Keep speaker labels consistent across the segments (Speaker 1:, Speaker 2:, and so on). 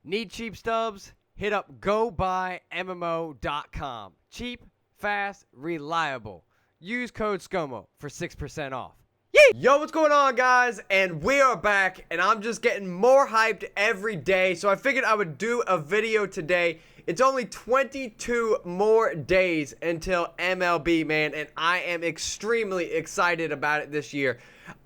Speaker 1: Need cheap stubs? Hit up GoBuyMMO.com. Cheap, fast, reliable. Use code Scomo for 6% off. Yee! Yo, what's going on, guys? And we are back, and I'm just getting more hyped every day. So I figured I would do a video today. It's only 22 more days until MLB, man, and I am extremely excited about it this year.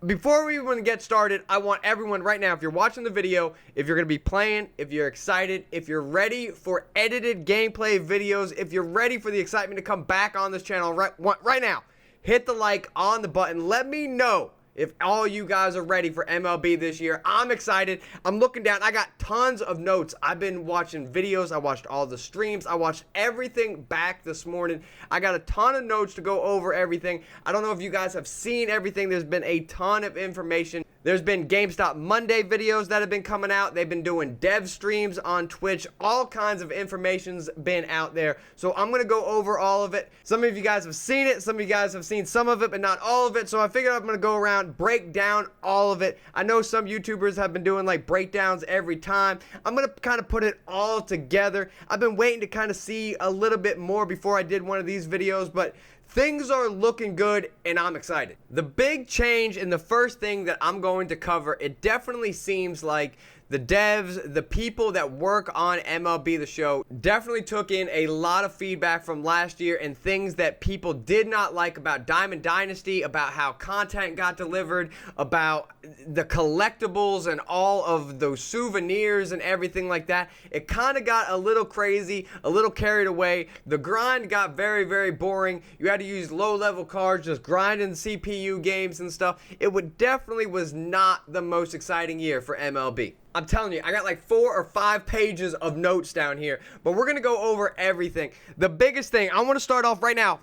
Speaker 1: Before we even get started, I want everyone right now, if you're watching the video, if you're going to be playing, if you're excited, if you're ready for edited gameplay videos, if you're ready for the excitement to come back on this channel right now, hit the like on the button. Let me know if all you guys are ready for MLB this year. I'm excited. I'm looking down. I got tons of notes. I've been watching videos. I watched all the streams. I watched everything back this morning. I got a ton of notes to go over everything. I don't know if you guys have seen everything. There's been a ton of information. There's been GameStop Monday videos that have been coming out. They've been doing dev streams on Twitch. All kinds of information's been out there. So I'm going to go over all of it. Some of you guys have seen it. Some of you guys have seen some of it, but not all of it. So I figured I'm going to go around, break down all of it. I know some YouTubers have been doing like breakdowns every time. I'm going to kind of put it all together. I've been waiting to kind of see a little bit more before I did one of these videos, but things are looking good, and I'm excited. The big change and the first thing that I'm going to cover, it definitely seems like the devs, the people that work on MLB The Show definitely took in a lot of feedback from last year and things that people did not like about Diamond Dynasty, about how content got delivered, about the collectibles and all of those souvenirs and everything like that. It kind of got a little crazy, a little carried away. The grind got very, very boring. You had to use low-level cards, just grinding CPU games and stuff. It definitely was not the most exciting year for MLB. I'm telling you, I got like 4 or 5 pages of notes down here, but we're going to go over everything. The biggest thing, I want to start off right now,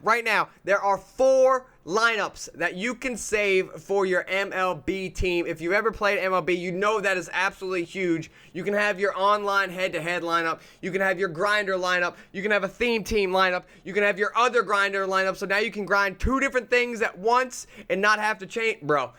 Speaker 1: there are 4 lineups that you can save for your MLB team. If you've ever played MLB, you know that is absolutely huge. You can have your online head-to-head lineup. You can have your grinder lineup. You can have a theme team lineup. You can have your other grinder lineup. So now you can grind 2 different things at once and not have to change. Bro,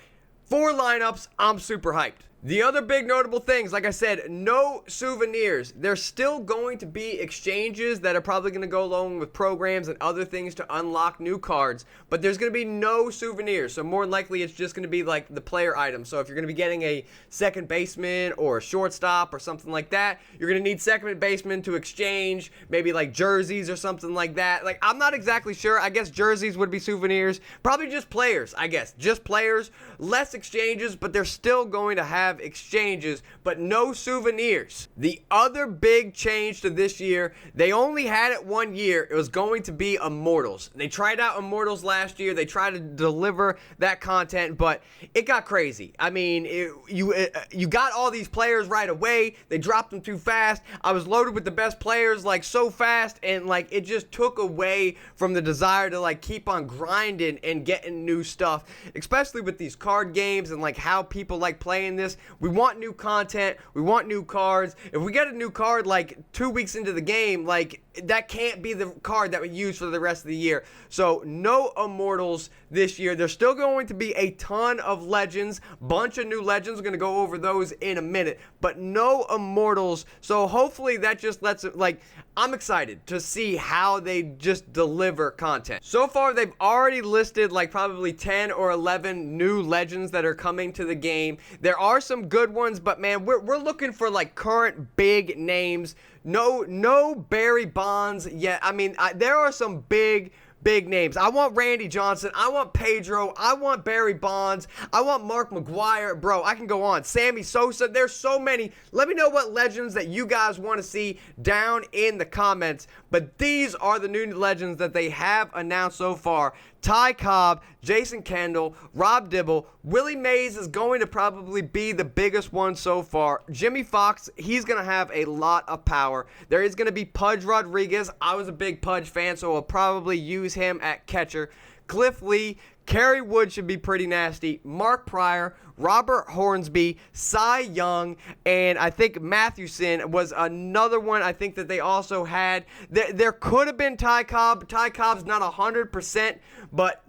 Speaker 1: 4 lineups, I'm super hyped. The other big notable things, like I said, no souvenirs. There's still going to be exchanges that are probably going to go along with programs and other things to unlock new cards, but there's going to be no souvenirs. So more than likely, it's just going to be like the player items. So if you're going to be getting a second baseman or a shortstop or something like that, you're going to need second baseman to exchange, maybe like jerseys or something like that. Like, I'm not exactly sure. I guess jerseys would be souvenirs. Probably just players, I guess. Just players, less exchanges, but they're still going to have exchanges, but no souvenirs. The other big change to this year, they only had it 1 year. It was going to be Immortals. They tried out Immortals last year. They tried to deliver that content, but it got crazy. I mean, you got all these players right away. They dropped them too fast. I was loaded with the best players like so fast, and like it just took away from the desire to like keep on grinding and getting new stuff, especially with these card games and like how people like playing this. We want new content. We want new cards. If we get a new card like 2 weeks into the game, like that can't be the card that we use for the rest of the year. So no Immortals this year. There's still going to be a ton of Legends, bunch of new Legends. We're going to go over those in a minute, but no Immortals. So hopefully that just lets it, like, I'm excited to see how they just deliver content. So far, they've already listed like probably 10 or 11 new Legends that are coming to the game. There are some good ones, but man, we're looking for like current big names. No Barry Bonds yet. I mean, there are some big names. I want Randy Johnson. I want Pedro. I want Barry Bonds. I want Mark McGwire. Bro, I can go on. Sammy Sosa. There's so many. Let me know what Legends that you guys want to see down in the comments. But these are the new Legends that they have announced so far. Ty Cobb, Jason Kendall, Rob Dibble, Willie Mays is going to probably be the biggest one so far. Jimmy Fox, he's going to have a lot of power. There is going to be Pudge Rodriguez. I was a big Pudge fan, so I'll probably use him at catcher. Cliff Lee, Kerry Wood should be pretty nasty. Mark Pryor, Robert Hornsby, Cy Young, and I think Mathewson was another one I think that they also had. There could have been Ty Cobb. Ty Cobb's not 100%, but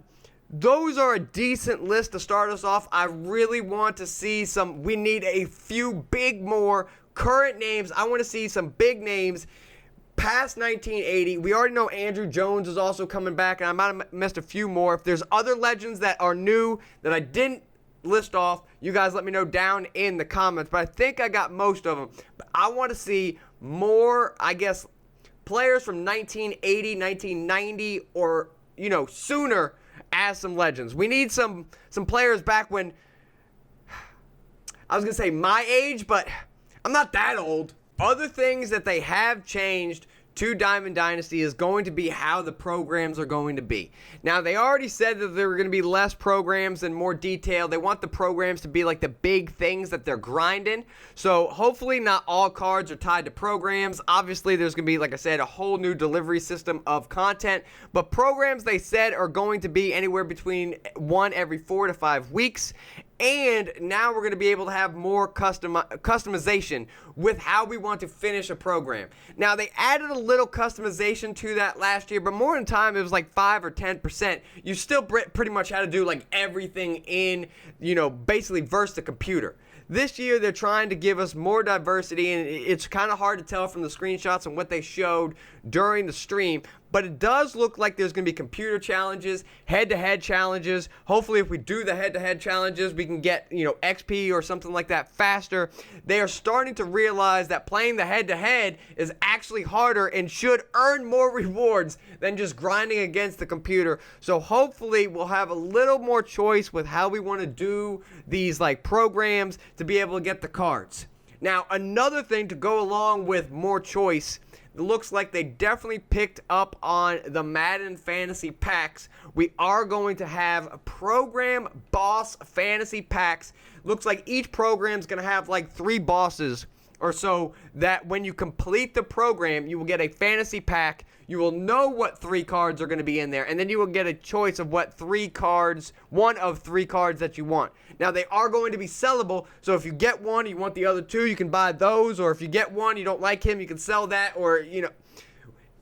Speaker 1: those are a decent list to start us off. I really want to see some. We need a few big more current names. I want to see some big names past 1980. We already know Andrew Jones is also coming back, and I might have missed a few more. If there's other legends that are new that I didn't list off, you guys let me know down in the comments. But I think I got most of them. But I want to see more, I guess, players from 1980, 1990, or, you know, sooner as some legends. We need some players back when, I was going to say my age, but I'm not that old. Other things that they have changed to Diamond Dynasty is going to be how the programs are going to be. Now, they already said that there were going to be less programs and more detail. They want the programs to be like the big things that they're grinding. So, hopefully not all cards are tied to programs. Obviously, there's going to be, like I said, a whole new delivery system of content. But programs, they said, are going to be anywhere between one every 4 to 5 weeks. And now we're going to be able to have more customization with how we want to finish a program. Now, they added a little customization to that last year, but more in time, it was like 5 or 10%. You still pretty much had to do like everything in, you know, basically versus the computer. This year, they're trying to give us more diversity, and it's kind of hard to tell from the screenshots and what they showed during the stream, but it does look like there's going to be computer challenges, head-to-head challenges. Hopefully, if we do the head-to-head challenges, we can get, you know, XP or something like that faster. They are starting to realize that playing the head-to-head is actually harder and should earn more rewards than just grinding against the computer. So hopefully, we'll have a little more choice with how we want to do these, like, programs to be able to get the cards. Now, another thing to go along with more choice, it looks like they definitely picked up on the Madden fantasy packs. We are going to have program boss fantasy packs. Looks like each program is going to have like 3 bosses or so, that when you complete the program, you will get a fantasy pack. You will know what 3 cards are going to be in there, and then you will get a choice of what 3 cards, one of 3 cards that you want. Now, they are going to be sellable, so if you get one, you want the other 2, you can buy those, or if you get one, you don't like him, you can sell that, or, you know,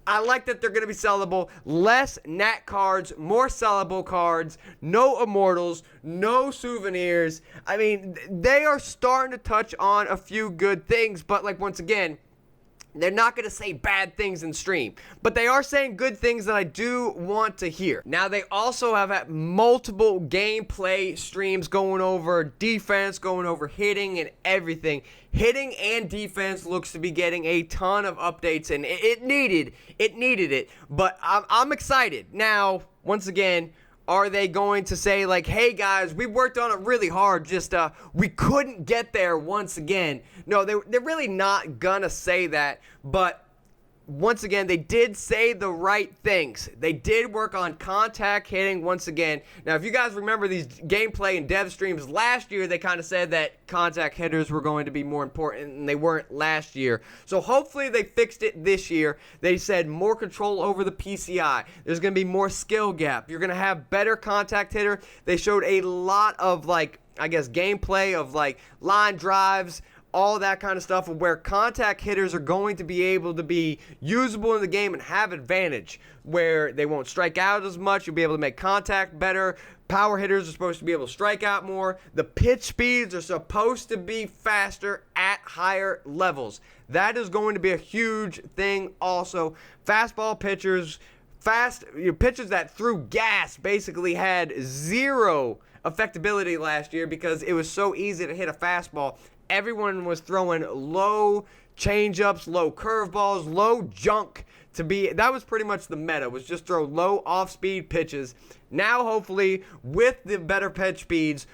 Speaker 1: I like that they're going to be sellable. Less nat cards, more sellable cards, no immortals, no souvenirs. I mean, they are starting to touch on a few good things, but like once again, they're not going to say bad things in stream, but they are saying good things that I do want to hear. Now, they also have had multiple gameplay streams going over defense, going over hitting and everything. Hitting and defense looks to be getting a ton of updates, and it needed it, but I'm excited. Now, once again, are they going to say like, hey guys, we worked on it really hard, just we couldn't get there once again? No, they're really not gonna say that, but once again, they did say the right things. They did work on contact hitting once again. Now, if you guys remember these gameplay and dev streams last year, they kind of said that contact hitters were going to be more important, and they weren't last year. So hopefully they fixed it this year. They said more control over the PCI. There's going to be more skill gap. You're going to have better contact hitter. They showed a lot of, like, I guess, gameplay of, like, line drives, all that kind of stuff, where contact hitters are going to be able to be usable in the game and have advantage, where they won't strike out as much. You'll be able to make contact better. Power hitters are supposed to be able to strike out more. The pitch speeds are supposed to be faster at higher levels. That is going to be a huge thing also. Fastball pitchers, pitchers that threw gas basically had zero effectability last year because it was so easy to hit a fastball. Everyone was throwing low changeups, low curveballs, low junk to be. That was pretty much the meta, was just throw low off-speed pitches. Now, hopefully, with the better pitch speeds,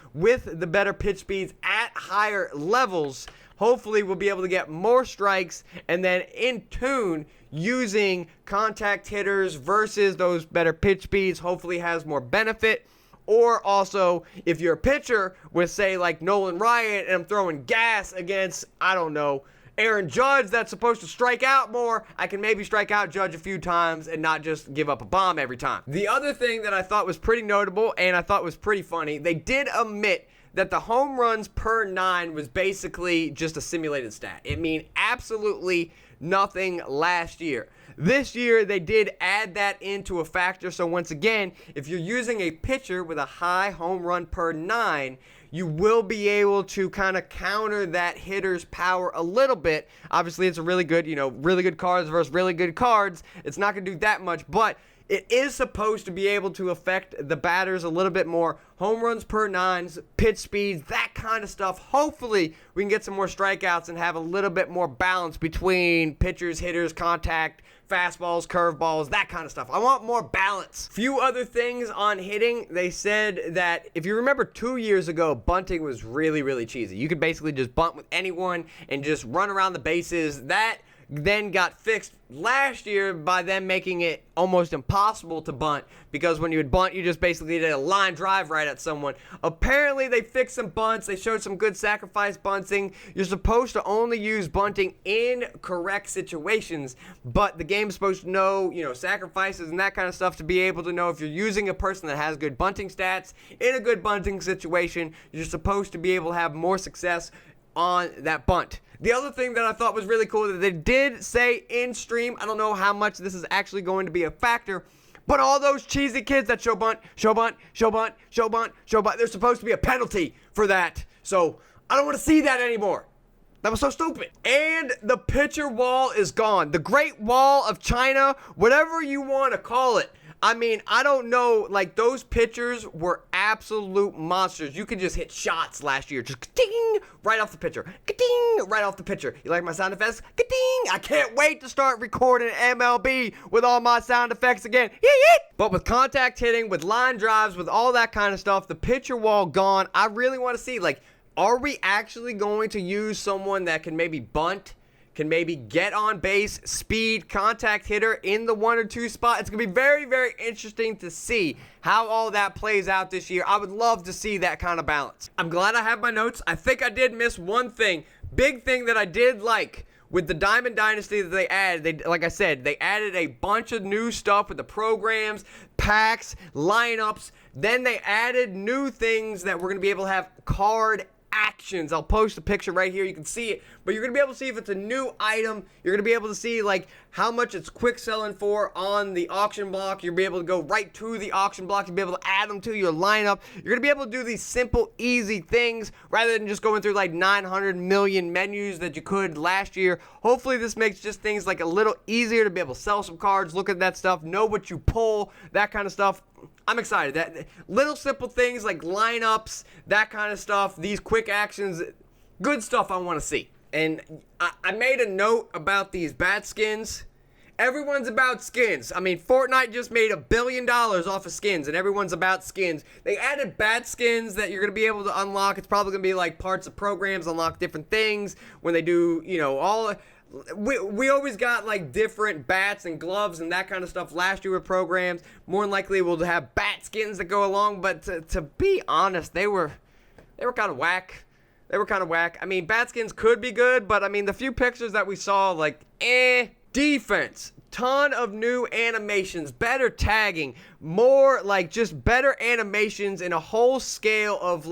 Speaker 1: at higher levels, hopefully we'll be able to get more strikes, and then in tune, using contact hitters versus those better pitch speeds, hopefully has more benefit. Or also, if you're a pitcher with, say, like Nolan Ryan, and I'm throwing gas against, I don't know, Aaron Judge that's supposed to strike out more, I can maybe strike out Judge a few times and not just give up a bomb every time. The other thing that I thought was pretty notable and I thought was pretty funny, they did omit that the home runs per 9 was basically just a simulated stat. It mean absolutely nothing last year. This year, they did add that into a factor. So once again, if you're using a pitcher with a high home run per 9, you will be able to kind of counter that hitter's power a little bit. Obviously, it's a really good, really good cards versus really good cards. It's not going to do that much, but it is supposed to be able to affect the batters a little bit more. Home runs per 9s, pitch speeds, that kind of stuff. Hopefully, we can get some more strikeouts and have a little bit more balance between pitchers, hitters, contact, fastballs, curveballs, that kind of stuff. I want more balance. Few other things on hitting. They said that if you remember 2 years ago, bunting was really, really cheesy. You could basically just bunt with anyone and just run around the bases. That then got fixed last year by them making it almost impossible to bunt, because when you would bunt, you just basically did a line drive right at someone. Apparently, they fixed some bunts. They showed some good sacrifice bunting. You're supposed to only use bunting in correct situations, but the game's supposed to know, sacrifices and that kind of stuff to be able to know if you're using a person that has good bunting stats in a good bunting situation. You're supposed to be able to have more success on that bunt. The other thing that I thought was really cool that they did say in stream, I don't know how much this is actually going to be a factor, but all those cheesy kids that show bunt, there's supposed to be a penalty for that. So I don't want to see that anymore. That was so stupid. And the pitcher wall is gone. The Great Wall of China, whatever you want to call it. I mean, I don't know, those pitchers were absolute monsters. You could just hit shots last year. Just ka-ding, right off the pitcher. Ka-ding, right off the pitcher. You like my sound effects? Ka-ding! I can't wait to start recording MLB with all my sound effects again. Yee! But with contact hitting, with line drives, with all that kind of stuff, the pitcher wall gone. I really want to see, are we actually going to use someone that can maybe bunt, can maybe get on base, speed, contact hitter in the 1 or 2 spot? It's going to be very, very interesting to see how all that plays out this year. I would love to see that kind of balance. I'm glad I have my notes. I think I did miss one thing. Big thing that I did like with the Diamond Dynasty that they added. Like I said, they added a bunch of new stuff with the programs, packs, lineups. Then they added new things that we're going to be able to have card actions. I'll post a picture right here. You can see it, but you're going to be able to see if it's a new item. You're going to be able to see how much it's quick selling for on the auction block. You'll be able to go right to the auction block. You'll be able to add them to your lineup. You're going to be able to do these simple, easy things rather than just going through 900 million menus that you could last year. Hopefully this makes just things a little easier to be able to sell some cards, look at that stuff, know what you pull, that kind of stuff. I'm excited. That little simple things like lineups, that kind of stuff, these quick actions, good stuff I want to see. And I made a note about these bat skins. Everyone's about skins. I mean, Fortnite just made $1 billion off of skins, and everyone's about skins. They added bat skins that you're going to be able to unlock. It's probably going to be parts of programs, unlock different things when they do, all... We always got different bats and gloves and that kind of stuff last year with programs. More than likely we'll have bat skins that go along, but to be honest, they were kind of whack. They were kind of whack. I mean, bat skins could be good, but I mean, the few pictures that we saw, Defense, ton of new animations, better tagging, more just better animations in a whole scale of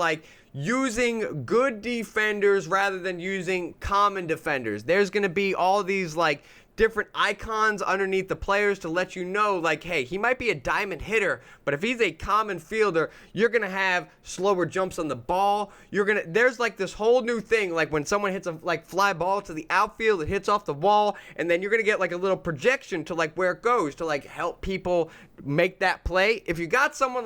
Speaker 1: using good defenders rather than using common defenders. There's going to be all these different icons underneath the players to let you know hey, he might be a diamond hitter, but if he's a common fielder, you're going to have slower jumps on the ball. There's this whole new thing when someone hits a fly ball to the outfield, it hits off the wall, and then you're going to get a little projection to where it goes to help people make that play. If you got someone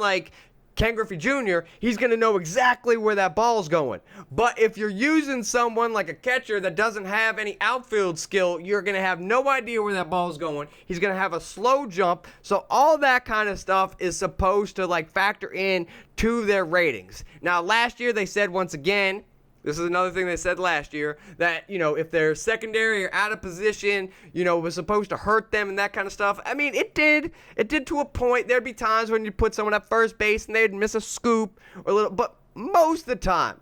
Speaker 1: Ken Griffey Jr., he's going to know exactly where that ball's going. But if you're using someone like a catcher that doesn't have any outfield skill, you're going to have no idea where that ball's going. He's going to have a slow jump. So all that kind of stuff is supposed to factor in to their ratings. Now, last year they said once again, this is another thing they said last year, that, if they're secondary or out of position, it was supposed to hurt them and that kind of stuff. I mean, it did. It did to a point. There'd be times when you put someone at first base and they'd miss a scoop or a little, but most of the time,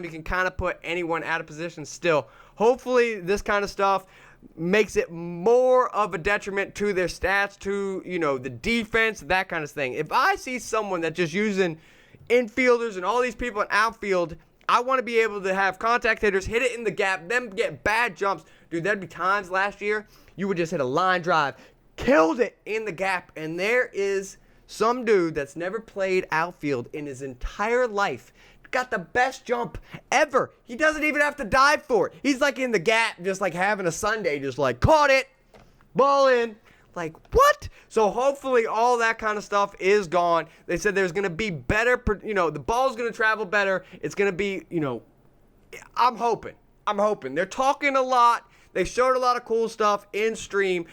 Speaker 1: you can kind of put anyone out of position still. Hopefully, this kind of stuff makes it more of a detriment to their stats, to, the defense, that kind of thing. If I see someone that's just using infielders and all these people in outfield. I want to be able to have contact hitters hit it in the gap, them get bad jumps. Dude, there'd be times last year you would just hit a line drive, killed it in the gap, and there is some dude that's never played outfield in his entire life, got the best jump ever. He doesn't even have to dive for it. He's like in the gap, just like having a Sunday, just like caught it, ball in. Like, what? So hopefully all that kind of stuff is gone. They said there's going to be better, the ball's going to travel better. It's going to be, I'm hoping. They're talking a lot. They showed a lot of cool stuff in stream.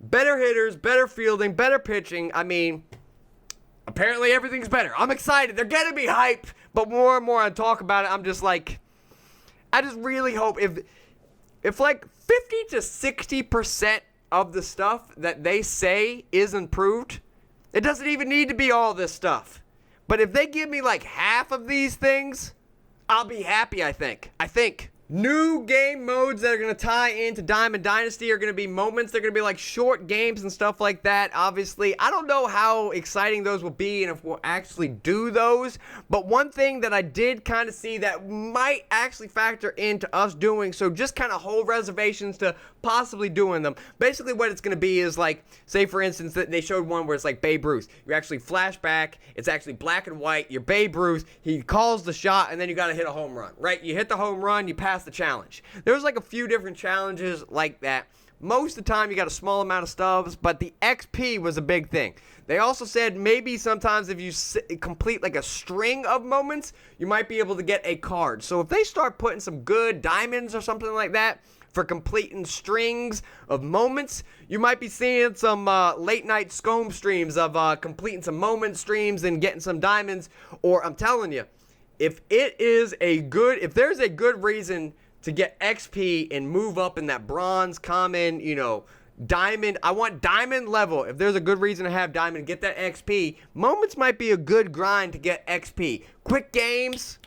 Speaker 1: Better hitters, better fielding, better pitching. I mean, apparently everything's better. I'm excited. They're going to be hype. But more and more I talk about it, I'm just like, I just really hope if like 50 to 60% of the stuff that they say is improved, it doesn't even need to be all this stuff. But if they give me like half of these things, I'll be happy, I think. New game modes that are going to tie into Diamond Dynasty are going to be moments. They're going to be like short games and stuff like that. Obviously, I don't know how exciting those will be and if we'll actually do those. But one thing that I did kind of see that might actually factor into us doing, so just kind of hold reservations to possibly doing them. Basically what it's going to be is like, say for instance, that they showed one where it's like Babe Ruth. You actually flash back. It's actually black and white. You're Babe Ruth. He calls the shot and then you got to hit a home run, right? You hit the home run, you pass the challenge. There's like a few different challenges like that. Most of the time you got a small amount of stubs, but the XP was a big thing. They also said maybe sometimes if you complete like a string of moments, you might be able to get a card. So if they start putting some good diamonds or something like that for completing strings of moments, you might be seeing some late night Scomo streams of completing some moment streams and getting some diamonds. Or I'm telling you, if there's a good reason to get XP and move up in that bronze, common, diamond, I want diamond level. If there's a good reason to have diamond, get that XP. Moments might be a good grind to get XP. Quick games,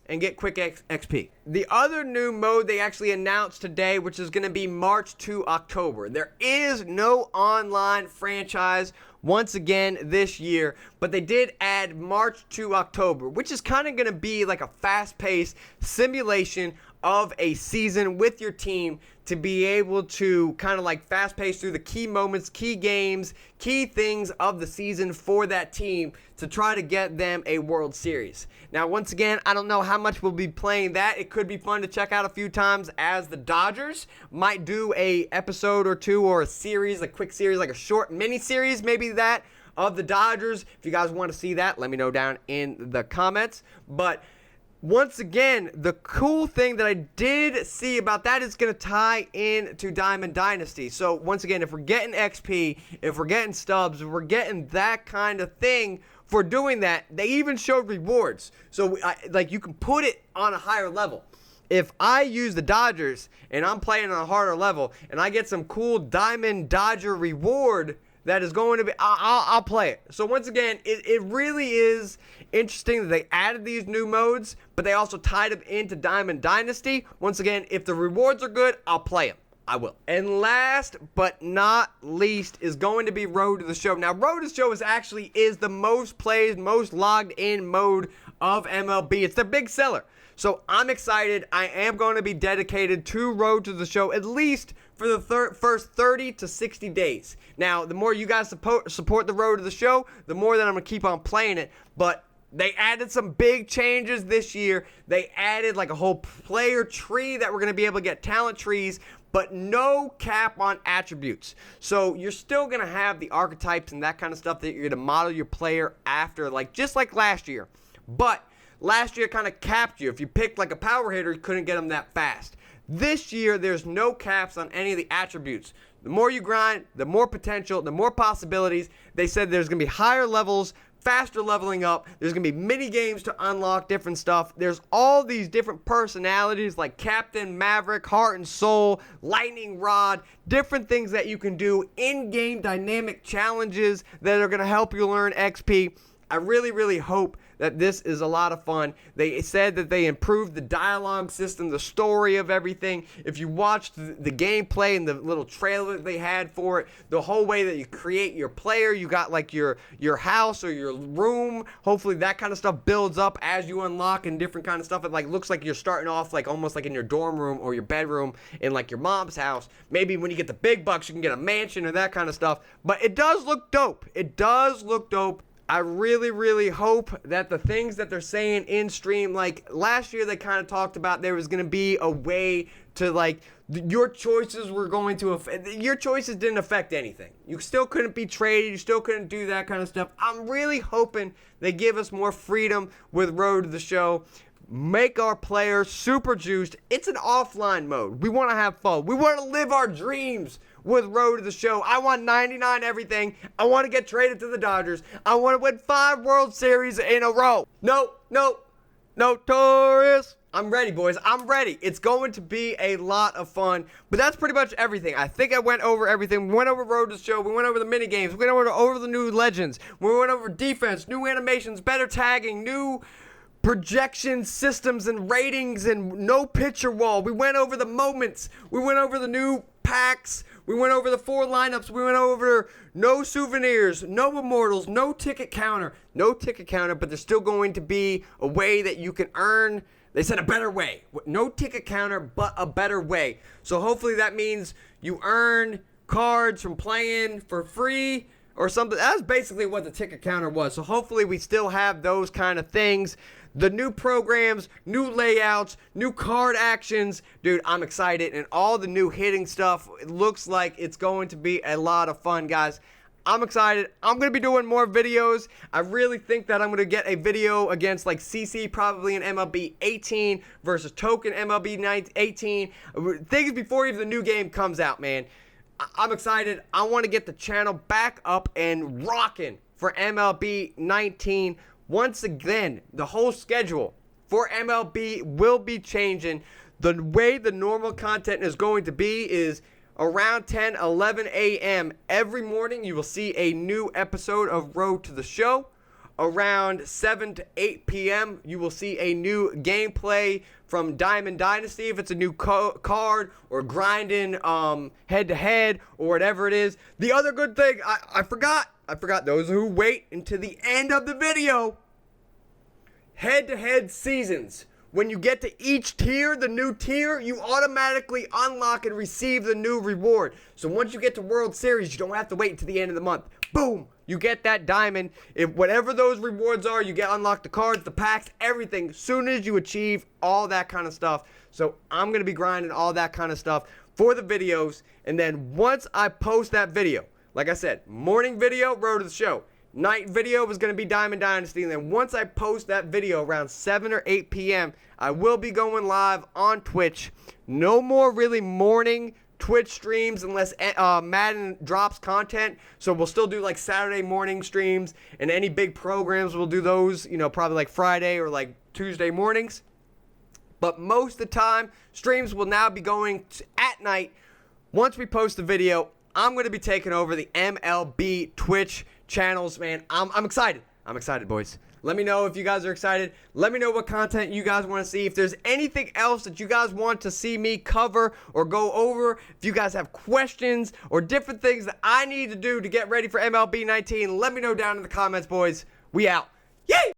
Speaker 1: and get quick XP. The other new mode they actually announced today, which is going to be March to October. There is no online franchise once again this year, but they did add March to October, which is kind of going to be like a fast-paced simulation of a season with your team to be able to kind of like fast pace through the key moments, key games, key things of the season for that team to try to get them a World Series. Now, once again, I don't know how much we'll be playing that. It could be fun to check out a few times, as the Dodgers might do a episode or two or a series, a quick series, like a short mini series, maybe that, of the Dodgers. If you guys want to see that, let me know down in the comments. But once again, the cool thing that I did see about that is going to tie into Diamond Dynasty. So once again, if we're getting XP, if we're getting stubs, if we're getting that kind of thing for doing that, they even showed rewards. So like you can put it on a higher level. If I use the Dodgers and I'm playing on a harder level and I get some cool Diamond Dodger reward that is going to be, I'll play it. So once again, it really is interesting that they added these new modes, but they also tied them into Diamond Dynasty. Once again, if the rewards are good, I'll play them. I will. And last but not least is going to be Road to the Show. Now, Road to the Show is the most played, most logged in mode of MLB. It's their big seller. So I'm excited. I am going to be dedicated to Road to the Show at least for the first 30 to 60 days. Now, the more you guys support the Road to the Show, the more that I'm going to keep on playing it. But they added some big changes this year. They added like a whole player tree that we're going to be able to get talent trees, but no cap on attributes. So you're still going to have the archetypes and that kind of stuff that you're going to model your player after, like just like last year. But last year kind of capped you. If you picked like a power hitter, you couldn't get them that fast. This year, there's no caps on any of the attributes. The more you grind, the more potential, the more possibilities. They said there's going to be higher levels, faster leveling up. There's going to be mini games to unlock different stuff. There's all these different personalities like Captain, Maverick, Heart and Soul, Lightning Rod, different things that you can do, in-game dynamic challenges that are going to help you learn XP. I really, really hope that this is a lot of fun. They said that they improved the dialogue system, the story of everything. If you watched the gameplay and the little trailer that they had for it, the whole way that you create your player, you got like your house or your room. Hopefully that kind of stuff builds up as you unlock and different kind of stuff. It like looks like you're starting off like almost like in your dorm room or your bedroom in like your mom's house. Maybe when you get the big bucks, you can get a mansion or that kind of stuff. But it does look dope. It does look dope. I really, really hope that the things that they're saying in stream, like last year they kind of talked about there was going to be a way to like, your choices were going to affect, your choices didn't affect anything. You still couldn't be traded, you still couldn't do that kind of stuff. I'm really hoping they give us more freedom with Road to the Show. Make our players super juiced. It's an offline mode. We want to have fun. We want to live our dreams with Road to the Show. I want 99 everything. I want to get traded to the Dodgers. I want to win 5 World Series in a row. Notorious. I'm ready, boys. I'm ready. It's going to be a lot of fun. But that's pretty much everything. I think I went over everything. We went over Road to the Show. We went over the mini games. We went over the new legends. We went over defense, new animations, better tagging, new projection systems and ratings, and no pitcher wall. We went over the moments. We went over the new packs. We went over the 4 lineups. We went over no souvenirs, no immortals, no ticket counter. No ticket counter, but there's still going to be a way that you can earn. They said a better way. No ticket counter, but a better way. So hopefully that means you earn cards from playing for free or something. That's basically what the ticket counter was. So hopefully we still have those kind of things. The new programs, new layouts, new card actions. Dude, I'm excited. And all the new hitting stuff. It looks like it's going to be a lot of fun, guys. I'm excited. I'm going to be doing more videos. I really think that I'm going to get a video against like CC probably in MLB 18 versus Token MLB 18. Things before even the new game comes out, man. I'm excited. I want to get the channel back up and rocking for MLB 19. Once again, the whole schedule for MLB will be changing. The way the normal content is going to be is around 10, 11 a.m. every morning. You will see a new episode of Road to the Show. Around 7 to 8 p.m., you will see a new gameplay from Diamond Dynasty, if it's a new card or grinding head-to-head or whatever it is. The other good thing, I forgot those who wait until the end of the video, head-to-head seasons. When you get to each tier, the new tier, you automatically unlock and receive the new reward. So once you get to World Series, you don't have to wait until the end of the month. Boom! You get that diamond. If whatever those rewards are, you get unlocked the cards, the packs, everything. Soon as you achieve all that kind of stuff. So I'm going to be grinding all that kind of stuff for the videos. And then once I post that video, like I said, morning video, Road to the Show. Night video was going to be Diamond Dynasty. And then once I post that video around 7 or 8 p.m., I will be going live on Twitch. No more really morning Twitch streams unless Madden drops content. So we'll still do like Saturday morning streams, and any big programs we'll do those, you know, probably like Friday or like Tuesday mornings. But most of the time, streams will now be going at night. Once we post the video, I'm going to be taking over the MLB Twitch channels, man. I'm excited. I'm excited, boys. Let me know if you guys are excited. Let me know what content you guys want to see. If there's anything else that you guys want to see me cover or go over, if you guys have questions or different things that I need to do to get ready for MLB 19, let me know down in the comments, boys. We out. Yay!